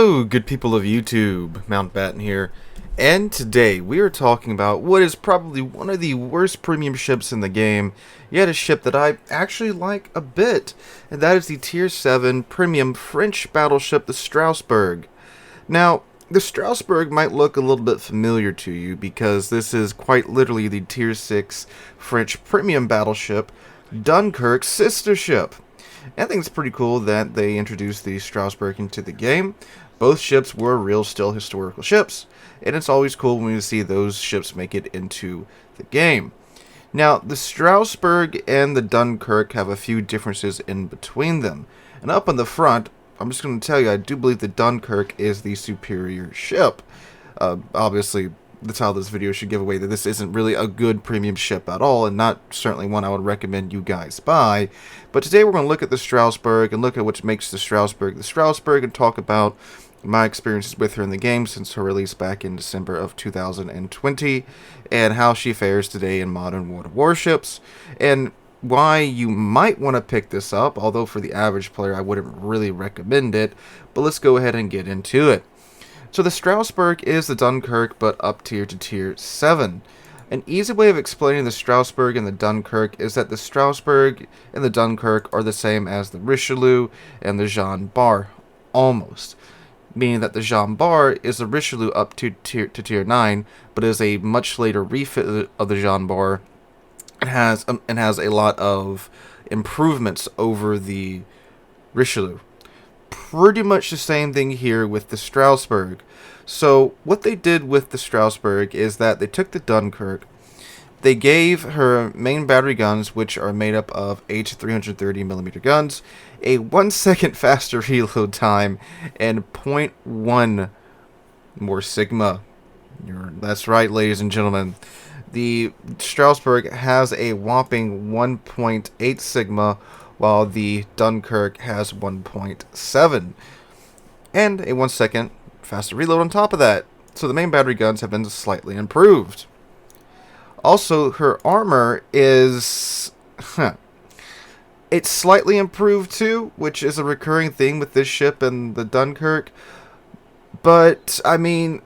Hello, good people of YouTube, Mountbatten here, and today we are talking about what is probably one of the worst premium ships in the game, yet a ship that I actually like a bit, and that is the Tier 7 premium French battleship, the Strasbourg. Now, the Strasbourg might look a little bit familiar to you because this is quite literally the Tier 6 French premium battleship, Dunkirk's sister ship. I think it's pretty cool that they introduced the Strasbourg into the game. Both ships were real, still historical ships, and it's always cool when we see those ships make it into the game. Now, the Strasbourg and the Dunkirk have a few differences in between them. And up on the front, I'm just going to tell you, I do believe the Dunkirk is the superior ship. Obviously, the title of this video should give away that this isn't really a good premium ship at all, and not certainly one I would recommend you guys buy. But today we're going to look at the Strasbourg and look at what makes the Strasbourg, and talk about my experiences with her in the game since her release back in December of 2020, and how she fares today in modern World of Warships, and why you might want to pick this up, although for the average player I wouldn't really recommend it. But let's go ahead and get into it. So the Strasbourg is the Dunkirk, but up tier to tier 7. An easy way of explaining the Strasbourg and the Dunkirk is that the Strasbourg and the Dunkirk are the same as the Richelieu and the Jean Bart, almost. Meaning that the Jean Bart is the Richelieu up to tier 9, but is a much later refit of the Jean Bart, and has a lot of improvements over the Richelieu. Pretty much the same thing here with the Strasbourg. So what they did with the Strasbourg is that they took the Dunkirk, they gave her main battery guns, which are made up of 8 330mm guns, a 1 second faster reload time, and 0.1 more sigma. That's right, ladies and gentlemen. The Strasbourg has a whopping 1.8 sigma, while the Dunkirk has 1.7, and a 1 second faster reload on top of that. So the main battery guns have been slightly improved. Also, her armor is it's slightly improved too, which is a recurring thing with this ship and the Dunkirk. But I mean,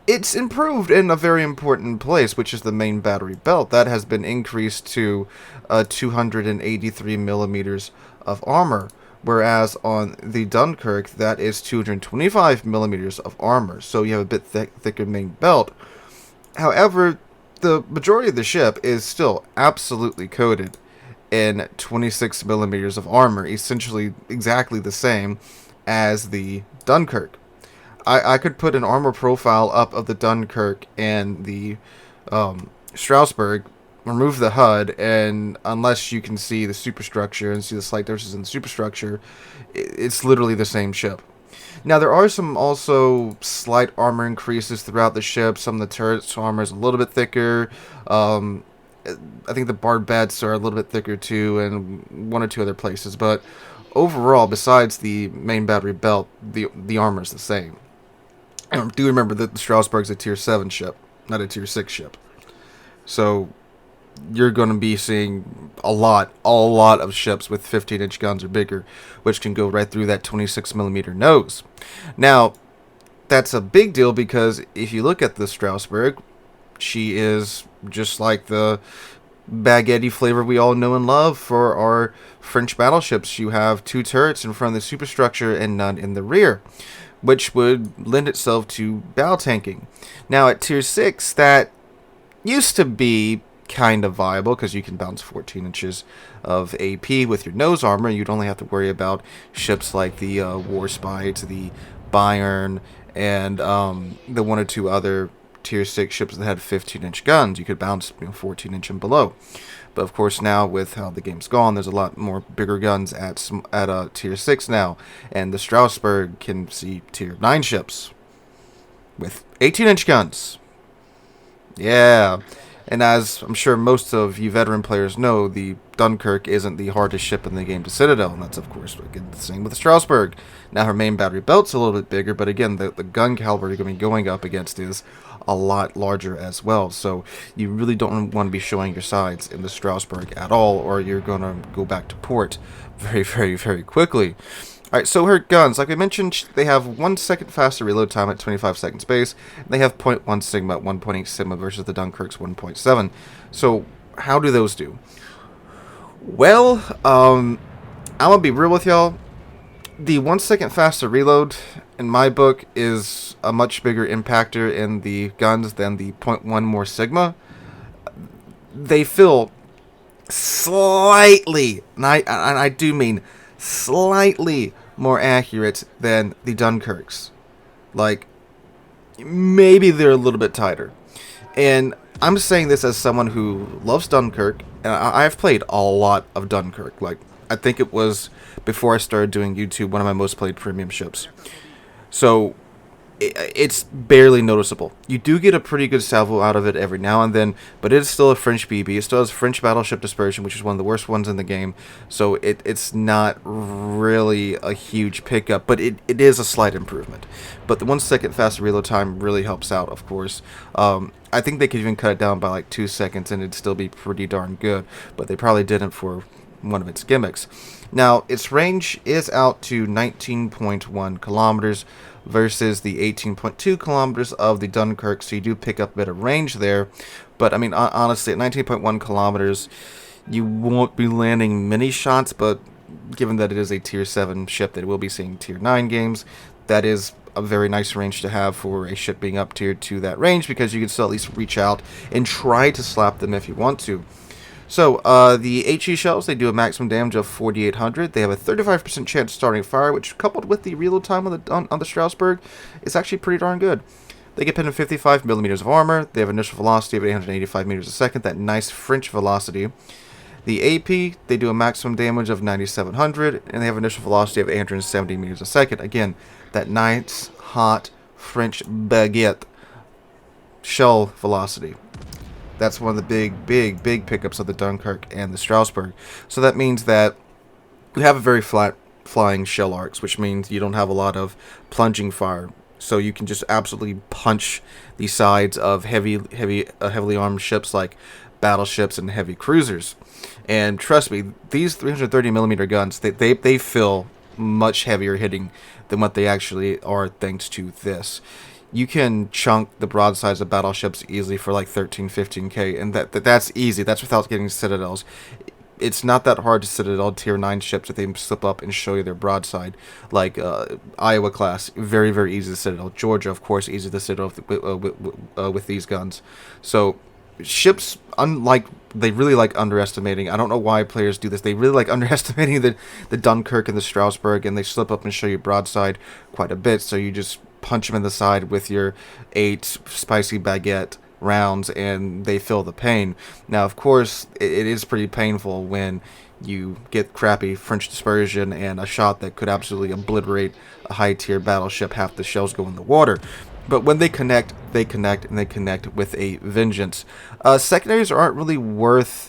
it's improved in a very important place, which is the main battery belt. That has been increased to 283 millimeters of armor, whereas on the Dunkirk, that is 225 millimeters of armor. So you have a bit thicker main belt. However, the majority of the ship is still absolutely coated in 26 millimeters of armor, essentially exactly the same as the Dunkirk. I could put an armor profile up of the Dunkirk and the Strasbourg, remove the HUD, and unless you can see the superstructure and see the slight differences in the superstructure, it's literally the same ship. Now, there are some also slight armor increases throughout the ship. Some of the turrets' armor is a little bit thicker. I think the barbets are a little bit thicker too, and one or two other places. But overall, besides the main battery belt, the armor is the same. And do remember that the Strasbourg is a tier 7 ship, not a tier 6 ship. So you're going to be seeing a lot of ships with 15-inch guns or bigger, which can go right through that 26mm nose. Now, that's a big deal because if you look at the Strasbourg, she is just like the baguette flavor we all know and love for our French battleships. You have 2 turrets in front of the superstructure and none in the rear, which would lend itself to battle tanking. Now, at tier 6, that used to be kind of viable because you can bounce 14 inches of AP with your nose armor. You'd only have to worry about ships like the Warships, the Bayern, and the 1 or 2 other tier 6 ships that had 15-inch guns. You could bounce 14-inch and below. But of course, now with how the game's gone, there's a lot more bigger guns at tier 6 now, and the Strasbourg can see tier 9 ships with 18-inch guns. Yeah. And as I'm sure most of you veteran players know, the Dunkirk isn't the hardest ship in the game to Citadel, and that's, of course, again, the same with the Strasbourg. Now, her main battery belt's a little bit bigger, but again, the gun caliber you're going to be going up against is a lot larger as well, so you really don't want to be showing your sides in the Strasbourg at all, or you're going to go back to port very, very, very quickly. Alright, so her guns, like I mentioned, they have 1 second faster reload time at 25 seconds base. They have 0.1 Sigma at 1.8 Sigma versus the Dunkirk's 1.7. So, how do those do? Well, I'm gonna be real with y'all. The 1 second faster reload, in my book, is a much bigger impactor in the guns than the 0.1 more Sigma. They feel slightly, and I do mean slightly more accurate than the Dunkirks. Like, maybe they're a little bit tighter. And I'm saying this as someone who loves Dunkirk, and I've played a lot of Dunkirk. Like, I think it was, before I started doing YouTube, one of my most played premium ships. So, it's barely noticeable. You do get a pretty good salvo out of it every now and then, but it is still a French BB. It still has French Battleship Dispersion, which is one of the worst ones in the game. So it's not really a huge pickup, but it is a slight improvement. But the 1 second faster reload time really helps out, of course. I think they could even cut it down by like 2 seconds and it'd still be pretty darn good, but they probably didn't for one of its gimmicks. Now, its range is out to 19.1 kilometers versus the 18.2 kilometers of the Dunkirk, so you do pick up a bit of range there. But, I mean, honestly, at 19.1 kilometers, you won't be landing many shots, but given that it is a Tier 7 ship that will be seeing Tier 9 games, that is a very nice range to have for a ship being up tier to that range, because you can still at least reach out and try to slap them if you want to. So, the HE shells, they do a maximum damage of 4,800. They have a 35% chance of starting fire, which, coupled with the reload time on the Strasbourg, is actually pretty darn good. They get pinned with 55 millimeters of armor. They have initial velocity of 885 meters a second, that nice French velocity. The AP, they do a maximum damage of 9,700, and they have initial velocity of 870 meters a second. Again, that nice, hot French baguette shell velocity. That's one of the big pickups of the Dunkirk and the Strasbourg. So that means that you have a very flat flying shell arcs, which means you don't have a lot of plunging fire. So you can just absolutely punch the sides of heavily armed ships like battleships and heavy cruisers. And trust me, these 330mm guns, they feel much heavier hitting than what they actually are thanks to this. You can chunk the broadsides of battleships easily for like 13-15k, and that's easy. That's without getting citadels. It's not that hard to citadel tier 9 ships if they slip up and show you their broadside. Like Iowa class, very easy to citadel. Georgia, of course, easy to citadel with these guns. So ships, they really like underestimating. I don't know why players do this. They really like underestimating the Dunkirk and the Strasbourg, and they slip up and show you broadside quite a bit. So you just punch them in the side with your 8 spicy baguette rounds, and they feel the pain. Now, of course, it is pretty painful when you get crappy French dispersion and a shot that could absolutely obliterate a high-tier battleship. Half the shells go in the water. But when they connect, and they connect with a vengeance. Secondaries aren't really worth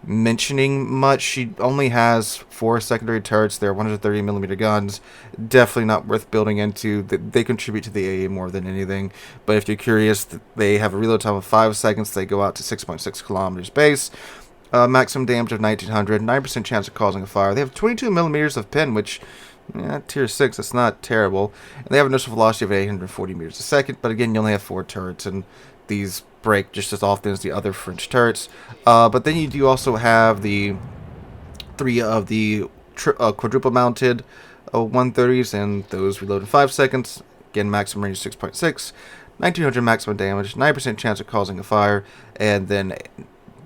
mentioning much. She only has 4 secondary turrets. They're 130mm guns. Definitely not worth building into. They contribute to the AA more than anything. But if you're curious, they have a reload time of 5 seconds. They go out to 6.6 kilometers base. Maximum damage of 1900. 9% chance of causing a fire. They have 22mm of pin, which, tier 6, that's not terrible. And they have initial velocity of 840 meters a second. But again, you only have 4 turrets, and these break just as often as the other French turrets. But then you do also have the 3 of the quadruple mounted 130s, and those reload in 5 seconds. Again, maximum range 6.6, 1900 maximum damage, 9% chance of causing a fire, and then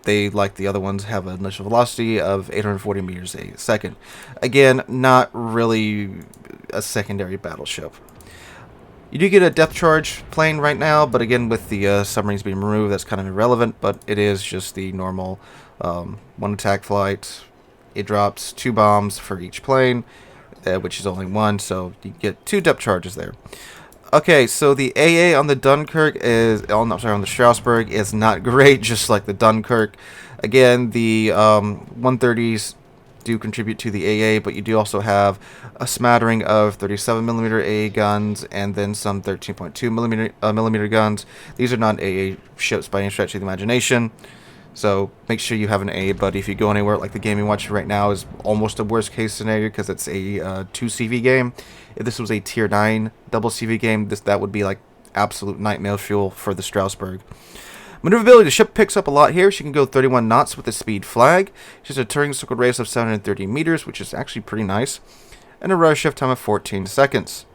they, like the other ones, have an initial velocity of 840 meters a second. Again, not really a secondary battleship. You do get a depth charge plane right now, but again, with the submarines being removed, that's kind of irrelevant, but it is just the normal 1 attack flight. It drops 2 bombs for each plane, which is only 1, so you get 2 depth charges there. Okay, so the AA on the Dunkirk on the Strasbourg is not great, just like the Dunkirk. Again, the 130s do contribute to the AA, but you do also have a smattering of 37mm AA guns and then some 13.2mm guns. These are not AA ships by any stretch of the imagination. So make sure you have an A, but if you go anywhere like the game you're watching right now is almost a worst case scenario because it's a 2 CV game. If this was a tier 9 double CV game, that would be like absolute nightmare fuel for the Strasbourg. Maneuverability, the ship picks up a lot here. She can go 31 knots with the speed flag. She has a turning circle radius of 730 meters, which is actually pretty nice. And a rudder shift time of 14 seconds.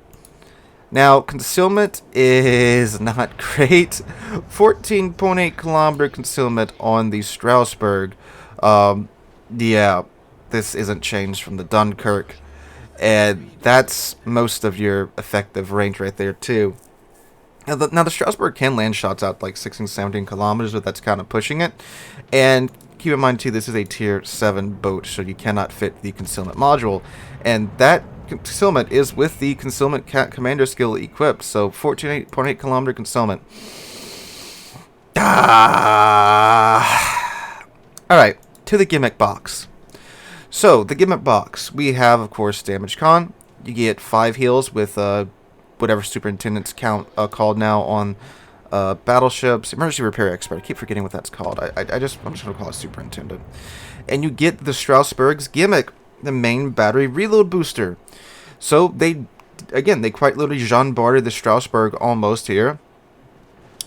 Now, concealment is not great. 14.8 kilometer concealment on the Strasbourg. Yeah, this isn't changed from the Dunkirk. And that's most of your effective range right there, too. Now, the Strasbourg can land shots out like 16, 17 kilometers, but that's kind of pushing it. And keep in mind, too, this is a tier 7 boat, so you cannot fit the concealment module. And that concealment is with the concealment commander skill equipped, so 14.8 kilometer concealment. Alright, to the gimmick box. So, the gimmick box, we have, of course, damage con. You get 5 heals with whatever superintendent's called now on battleships. Emergency repair expert. I keep forgetting what that's called. I'm just going to call it superintendent. And you get the Strasbourg's gimmick, the main battery reload booster. So they quite literally Jean Barded the Strasbourg almost here.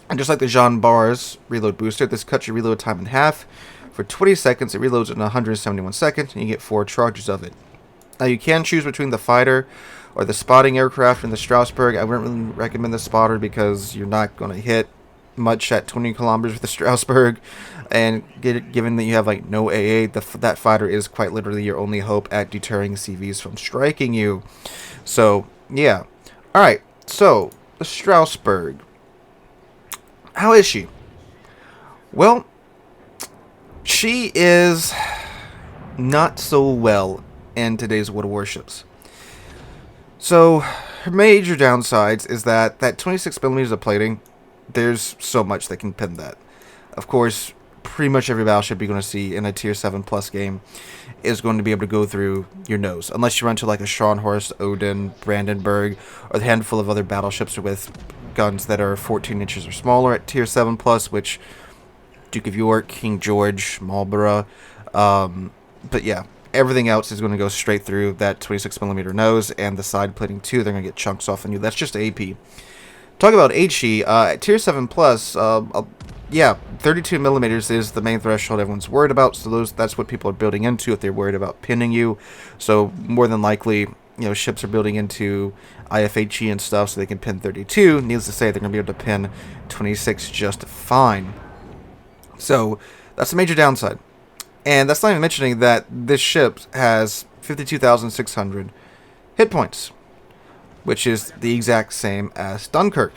And just like the Jean Bar's reload booster, this cuts your reload time in half. For 20 seconds, it reloads in 171 seconds, and you get 4 charges of it. Now you can choose between the fighter or the spotting aircraft in the Strasbourg. I wouldn't really recommend the spotter because you're not going to hit much at 20 kilometers with the Strasbourg. And given that you have like no AA, that fighter is quite literally your only hope at deterring CVs from striking you. So, yeah. Alright, so, the Strasbourg. How is she? Well, she is not so well in today's World of Warships. So, her major downsides is that 26 millimeters of plating, there's so much that can pin that. Of course, pretty much every battleship you're going to see in a tier 7 plus game is going to be able to go through your nose. Unless you run to like a Scharnhorst, Odin, Brandenburg, or the handful of other battleships with guns that are 14 inches or smaller at tier 7 plus, which Duke of York, King George, Marlborough. But yeah. Everything else is going to go straight through that 26 millimeter nose, and the side plating too. They're going to get chunks off on you. That's just AP. Talk about HE. At tier 7 plus, yeah, 32 millimeters is the main threshold everyone's worried about. So that's what people are building into if they're worried about pinning you. So more than likely, ships are building into IFHE and stuff so they can pin 32. Needless to say, they're going to be able to pin 26 just fine. So that's a major downside. And that's not even mentioning that this ship has 52,600 hit points, which is the exact same as Dunkirk.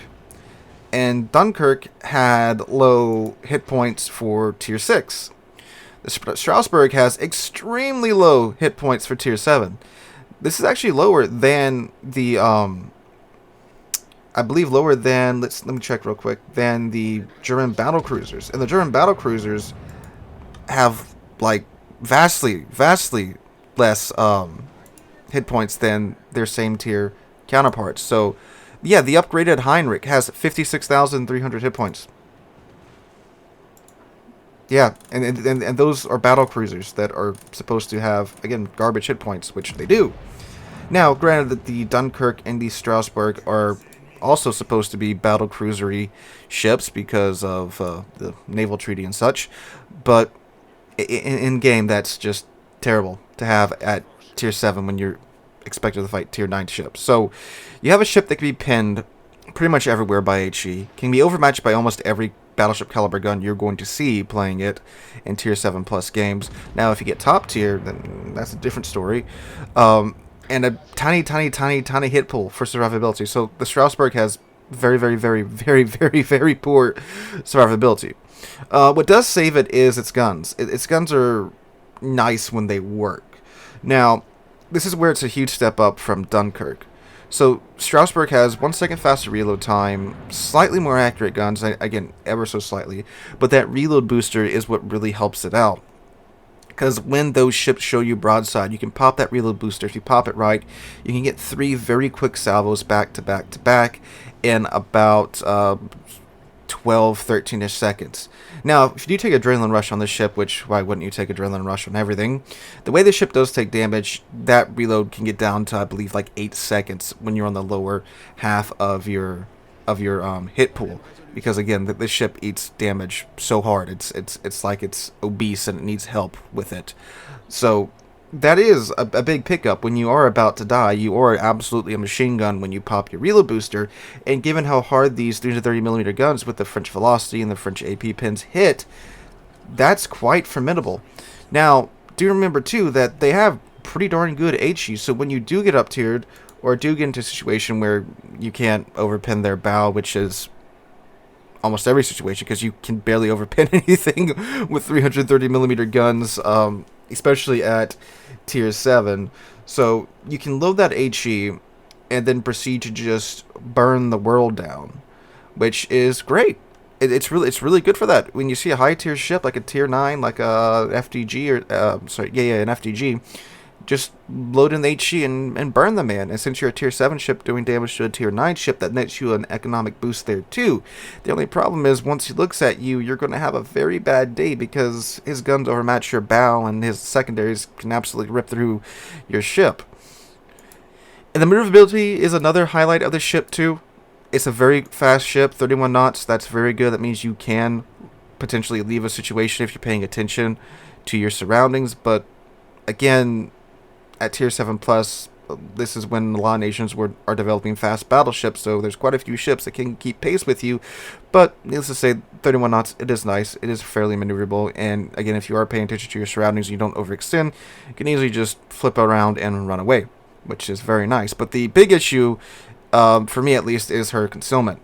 And Dunkirk had low hit points for tier 6. The Strasbourg has extremely low hit points for tier 7. This is actually lower than the, I believe lower than, let me check real quick, than the German battle cruisers. And the German battle cruisers have like vastly less hit points than their same tier counterparts. So yeah, the upgraded Heinrich has 56,300 hit points. Yeah, and those are battle cruisers that are supposed to have, again, garbage hit points, which they do. Now, granted that the Dunkirk and the Strasbourg are also supposed to be battle cruisery ships because of the naval treaty and such, but in game, that's just terrible to have at tier 7 when you're expected to fight tier 9 ships. So you have a ship that can be pinned pretty much everywhere by HE, can be overmatched by almost every battleship caliber gun you're going to see playing it in tier 7 plus games. Now, if you get top tier, then that's a different story. And a tiny hit pool for survivability. So the Strasbourg has very poor survivability. What does save it is its guns. Its guns are nice when they work. Now, this is where it's a huge step up from Dunkirk. So, Strasbourg has 1 second faster reload time, slightly more accurate guns, again, ever so slightly, but that reload booster is what really helps it out. Because when those ships show you broadside, you can pop that reload booster. If you pop it right, you can get 3 very quick salvos back to back to back in about 12, 13-ish seconds. Now, if you do take Adrenaline Rush on this ship, which why wouldn't you take Adrenaline Rush on everything? The way the ship does take damage, that reload can get down to, I believe, like 8 seconds when you're on the lower half of your hit pool. Because again, this ship eats damage so hard. It's like it's obese and it needs help with it. So that is a big pickup. When you are about to die, you are absolutely a machine gun when you pop your reload booster, and given how hard these 330mm guns with the French Velocity and the French AP pins hit, that's quite formidable. Now, do remember too that they have pretty darn good HE, so when you do get up tiered, or do get into a situation where you can't overpin their bow, which is almost every situation, because you can barely overpin anything with 330mm guns, especially at tier 7. So you can load that HE and then proceed to just burn the world down, which is great. It's really good for that. When you see a high tier ship like a tier 9, like a FDG or an FDG, just load in the HE and burn the man. And since you're a tier 7 ship doing damage to a tier 9 ship, that nets you an economic boost there too. The only problem is once he looks at you, you're going to have a very bad day because his guns overmatch your bow and his secondaries can absolutely rip through your ship. And the maneuverability is another highlight of the ship too. It's a very fast ship, 31 knots. That's very good. That means you can potentially leave a situation if you're paying attention to your surroundings. But again, at tier 7 plus, this is when a lot of nations are developing fast battleships, so there's quite a few ships that can keep pace with you. But needless to say, 31 knots, it is nice, it is fairly maneuverable, and again, if you are paying attention to your surroundings and you don't overextend, you can easily just flip around and run away, which is very nice. But the big issue, for me at least, is her concealment.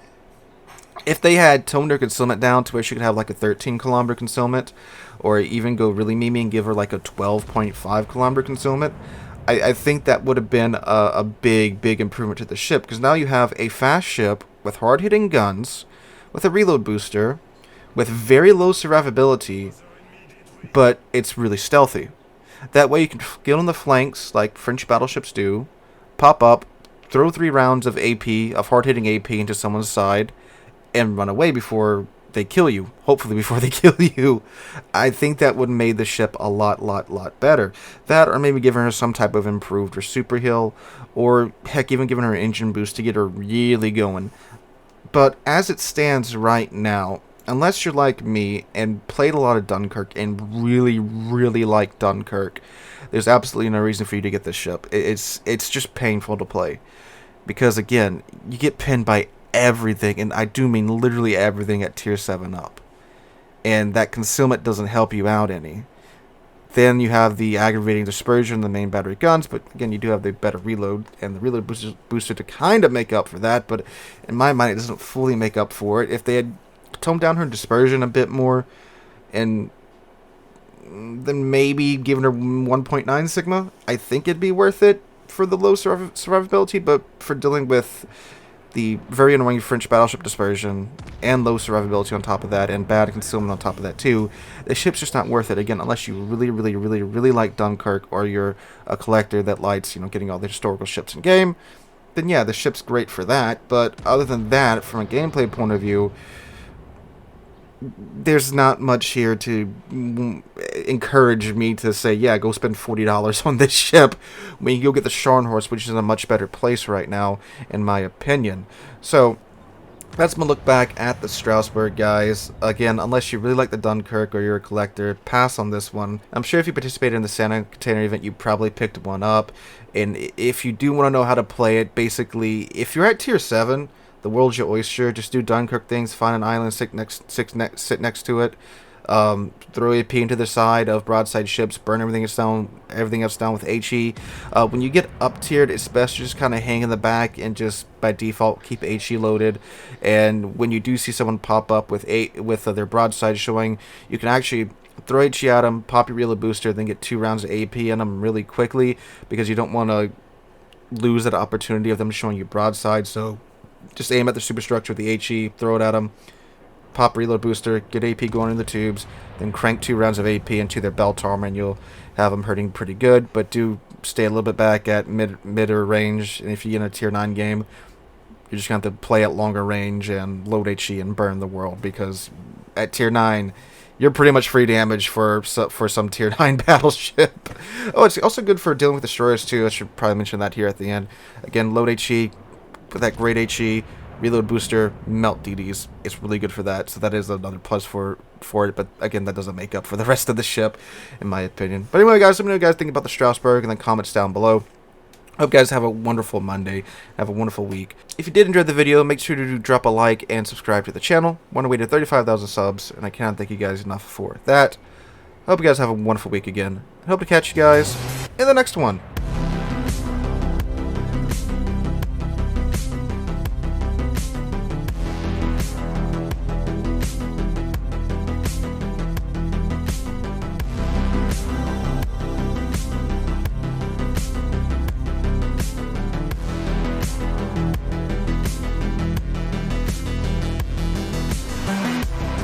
If they had toned her concealment down to where she could have like a 13-kilometer concealment, or even go really memey and give her like a 12.5-kilometer concealment, I think that would have been a big improvement to the ship, because now you have a fast ship with hard-hitting guns, with a reload booster, with very low survivability, but it's really stealthy. That way you can get on the flanks like French battleships do, pop up, throw 3 rounds of AP, of hard-hitting AP into someone's side, and run away before they kill you. Hopefully before they kill you. I think that would have made the ship a lot better. That, or maybe giving her some type of improved or super heal, or heck, even giving her an engine boost to get her really going. But as it stands right now, unless you're like me and played a lot of Dunkirk and really like Dunkirk, there's absolutely no reason for you to get this ship. It's just painful to play. Because again, you get pinned by everything, and I do mean literally everything at tier 7 up, and that concealment doesn't help you out any. Then you have the aggravating dispersion, the main battery guns, but again, you do have the better reload and the reload booster to kind of make up for that, but in my mind it doesn't fully make up for it. If they had toned down her dispersion a bit more, and then maybe given her 1.9 sigma, I think it'd be worth it for the low survivability. But for dealing with the very annoying French battleship dispersion and low survivability on top of that, and bad concealment on top of that too, the ship's just not worth it. Again, unless you really like Dunkirk, or you're a collector that likes, getting all the historical ships in game, then yeah, the ship's great for that. But other than that, from a gameplay point of view, there's not much here to encourage me to say, yeah, go spend $40 on this ship when you go get the Scharnhorst, which is in a much better place right now, in my opinion. So that's my look back at the Strasbourg, guys. Again, unless you really like the Dunkirk or you're a collector, pass on this one. I'm sure if you participated in the Santa Container event, you probably picked one up. And if you do want to know how to play it, basically, if you're at tier 7, the world's your oyster. Just do Dunkirk things. Find an island, sit next to it. Throw AP into the side of broadside ships. Burn everything else down with HE. When you get up tiered, it's best to just kind of hang in the back and just by default keep HE loaded. And when you do see someone pop up with their broadside showing, you can actually throw HE at them, pop your reload booster, then get 2 rounds of AP in them really quickly, because you don't want to lose that opportunity of them showing you broadside. So just aim at the superstructure with the HE, throw it at them, pop reload booster, get AP going in the tubes, then crank 2 rounds of AP into their belt armor, and you'll have them hurting pretty good. But do stay a little bit back at mid-range, and if you get in a tier 9 game, You're just going to have to play at longer range and load HE and burn the world, because at tier 9, you're pretty much free damage for some tier 9 battleship. Oh, it's also good for dealing with destroyers too. I should probably mention that here at the end. Again, load HE, put that great HE, reload booster, melt DDs. It's really good for that, so that is another plus for it, but again, that doesn't make up for the rest of the ship, in my opinion. But anyway, guys, let me know what you guys think about the Strasbourg, and then comments down below. Hope you guys have a wonderful Monday, have a wonderful week. If you did enjoy the video, make sure to drop a like and subscribe to the channel. We're on our way to 35,000 subs, and I cannot thank you guys enough for that. Hope you guys have a wonderful week again. I hope to catch you guys in the next one.